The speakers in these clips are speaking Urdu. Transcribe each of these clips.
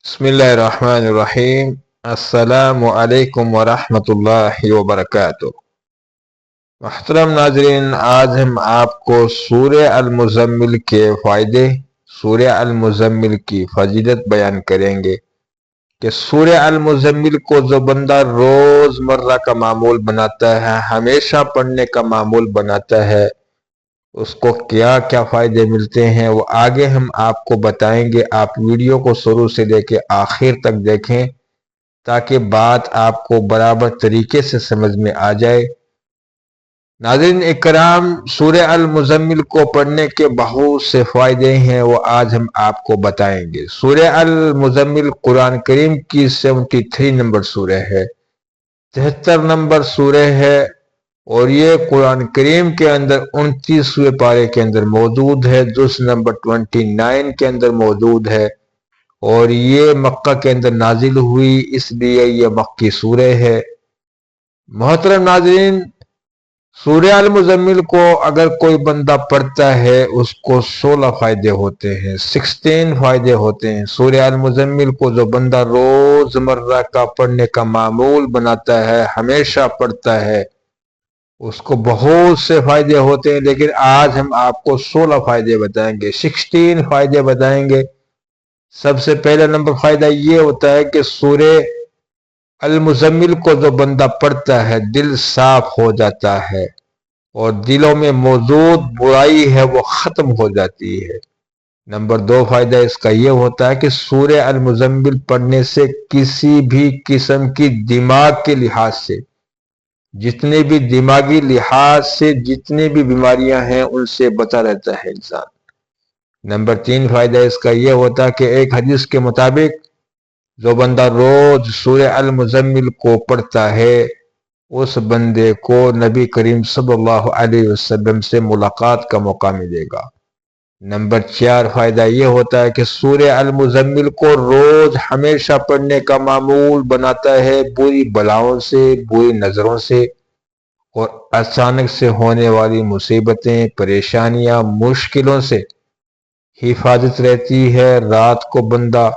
بسم اللہ الرحمن الرحیم۔ السلام علیکم ورحمۃ اللہ وبرکاتہ۔ محترم ناظرین، آج ہم آپ کو سورہ المزمل کے فائدے، سورہ المزمل کی فضیلت بیان کریں گے کہ سورہ المزمل کو جو بندہ روز مرہ کا معمول بناتا ہے، ہمیشہ پڑھنے کا معمول بناتا ہے، اس کو کیا کیا فائدے ملتے ہیں وہ آگے ہم آپ کو بتائیں گے۔ آپ ویڈیو کو شروع سے لے کے آخر تک دیکھیں تاکہ بات آپ کو برابر طریقے سے سمجھ میں آ جائے۔ ناظرین اکرام، سورہ المزمل کو پڑھنے کے بہت سے فائدے ہیں، وہ آج ہم آپ کو بتائیں گے۔ سورہ المزمل قرآن کریم کی 73 نمبر سورہ ہے، 73 نمبر سورہ ہے، اور یہ قرآن کریم کے اندر 29ویں پارے کے اندر موجود ہے، جز نمبر 29 کے اندر موجود ہے، اور یہ مکہ کے اندر نازل ہوئی، اس لیے یہ مکی سورہ ہے۔ محترم ناظرین، سورہ المزمل کو اگر کوئی بندہ پڑھتا ہے اس کو 16 فائدے ہوتے ہیں، 16 فائدے ہوتے ہیں۔ سورہ المزمل کو جو بندہ روز مرہ کا پڑھنے کا معمول بناتا ہے، ہمیشہ پڑھتا ہے، اس کو بہت سے فائدے ہوتے ہیں، لیکن آج ہم آپ کو 16 فائدے بتائیں گے، 16 فائدے بتائیں گے۔ سب سے پہلا نمبر فائدہ یہ ہوتا ہے کہ سورہ المزمل کو جو بندہ پڑھتا ہے دل صاف ہو جاتا ہے، اور دلوں میں موجود برائی ہے وہ ختم ہو جاتی ہے۔ نمبر 2 فائدہ اس کا یہ ہوتا ہے کہ سورہ المزمل پڑھنے سے کسی بھی قسم کی دماغ کے لحاظ سے، جتنے بھی دماغی لحاظ سے جتنی بھی بیماریاں ہیں ان سے بچا رہتا ہے انسان۔ نمبر 3 فائدہ اس کا یہ ہوتا ہے کہ ایک حدیث کے مطابق جو بندہ روز سورہ المزمل کو پڑھتا ہے اس بندے کو نبی کریم صلی اللہ علیہ وسلم سے ملاقات کا موقع ملے گا۔ نمبر 4 فائدہ یہ ہوتا ہے کہ سورہ المزمل کو روز ہمیشہ پڑھنے کا معمول بناتا ہے بری بلاؤں سے، بری نظروں سے، اور اچانک سے ہونے والی مصیبتیں، پریشانیاں، مشکلوں سے حفاظت رہتی ہے۔ رات کو بندہ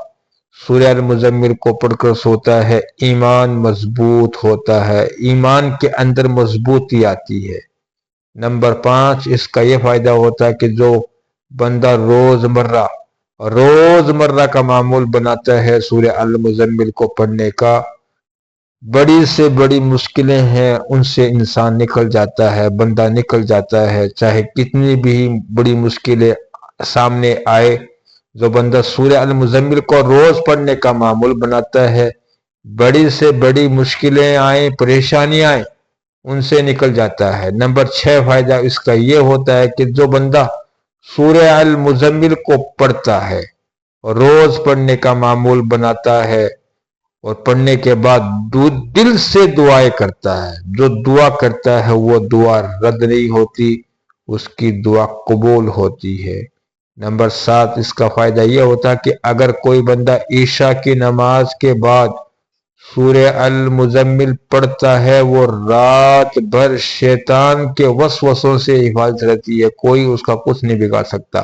سورہ المزمل کو پڑھ کر سوتا ہے، ایمان مضبوط ہوتا ہے، ایمان کے اندر مضبوطی آتی ہے۔ نمبر 5 اس کا یہ فائدہ ہوتا ہے کہ جو بندہ روز مرہ کا معمول بناتا ہے سورہ المزمل کو پڑھنے کا، بڑی سے بڑی مشکلیں ہیں ان سے انسان نکل جاتا ہے، بندہ نکل جاتا ہے، چاہے کتنی بھی بڑی مشکلیں سامنے آئے۔ جو بندہ سورہ المزمل کو روز پڑھنے کا معمول بناتا ہے، بڑی سے بڑی مشکلیں آئیں، پریشانیاں آئیں، ان سے نکل جاتا ہے۔ نمبر 6 فائدہ اس کا یہ ہوتا ہے کہ جو بندہ سورہ المزمل کو پڑھتا ہے، روز پڑھنے کا معمول بناتا ہے، اور پڑھنے کے بعد دل سے دعائیں کرتا ہے، جو دعا کرتا ہے وہ دعا رد نہیں ہوتی، اس کی دعا قبول ہوتی ہے۔ نمبر 7 اس کا فائدہ یہ ہوتا ہے کہ اگر کوئی بندہ عشاء کی نماز کے بعد سورہ المزمل پڑھتا ہے، وہ رات بھر شیطان کے وسوسوں سے حفاظت رہتی ہے، کوئی اس کا کچھ نہیں بگاڑ سکتا۔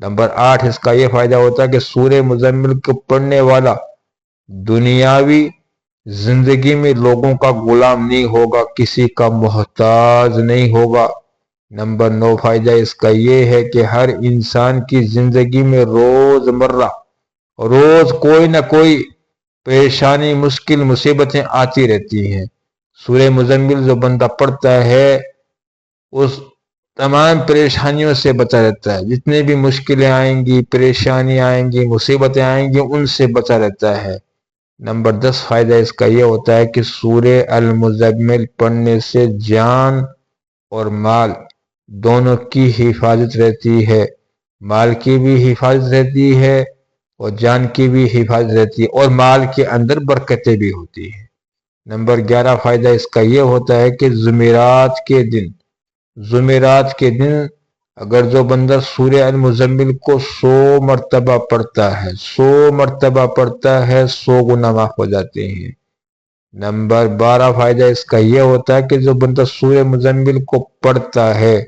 نمبر 8 اس کا یہ فائدہ ہوتا ہے کہ سورہ مزمل کو پڑھنے والا دنیاوی زندگی میں لوگوں کا غلام نہیں ہوگا، کسی کا محتاج نہیں ہوگا۔ نمبر 9 فائدہ اس کا یہ ہے کہ ہر انسان کی زندگی میں روز کوئی نہ کوئی پریشانی، مشکل، مصیبتیں آتی رہتی ہیں۔ سورہ مزمل جو بندہ پڑھتا ہے اس تمام پریشانیوں سے بچا رہتا ہے، جتنے بھی مشکلیں آئیں گی، پریشانیاں آئیں گی، مصیبتیں آئیں گی، ان سے بچا رہتا ہے۔ نمبر 10 فائدہ اس کا یہ ہوتا ہے کہ سورہ المزمل پڑھنے سے جان اور مال دونوں کی حفاظت رہتی ہے، مال کی بھی حفاظت رہتی ہے اور جان کی بھی حفاظت رہتی ہے، اور مال کے اندر برکتیں بھی ہوتی ہیں۔ نمبر 11 فائدہ اس کا یہ ہوتا ہے کہ جمعرات کے دن اگر جو بندہ سورہ المزمل کو 100 مرتبہ پڑھتا ہے، 100 گناہ معاف ہو جاتے ہیں۔ نمبر 12 فائدہ اس کا یہ ہوتا ہے کہ جو بندہ سورہ مزمل کو پڑھتا ہے،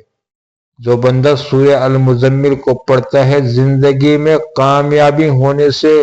جو بندہ سورہ المزمل کو پڑھتا ہے، زندگی میں کامیابی ہونے سے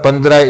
15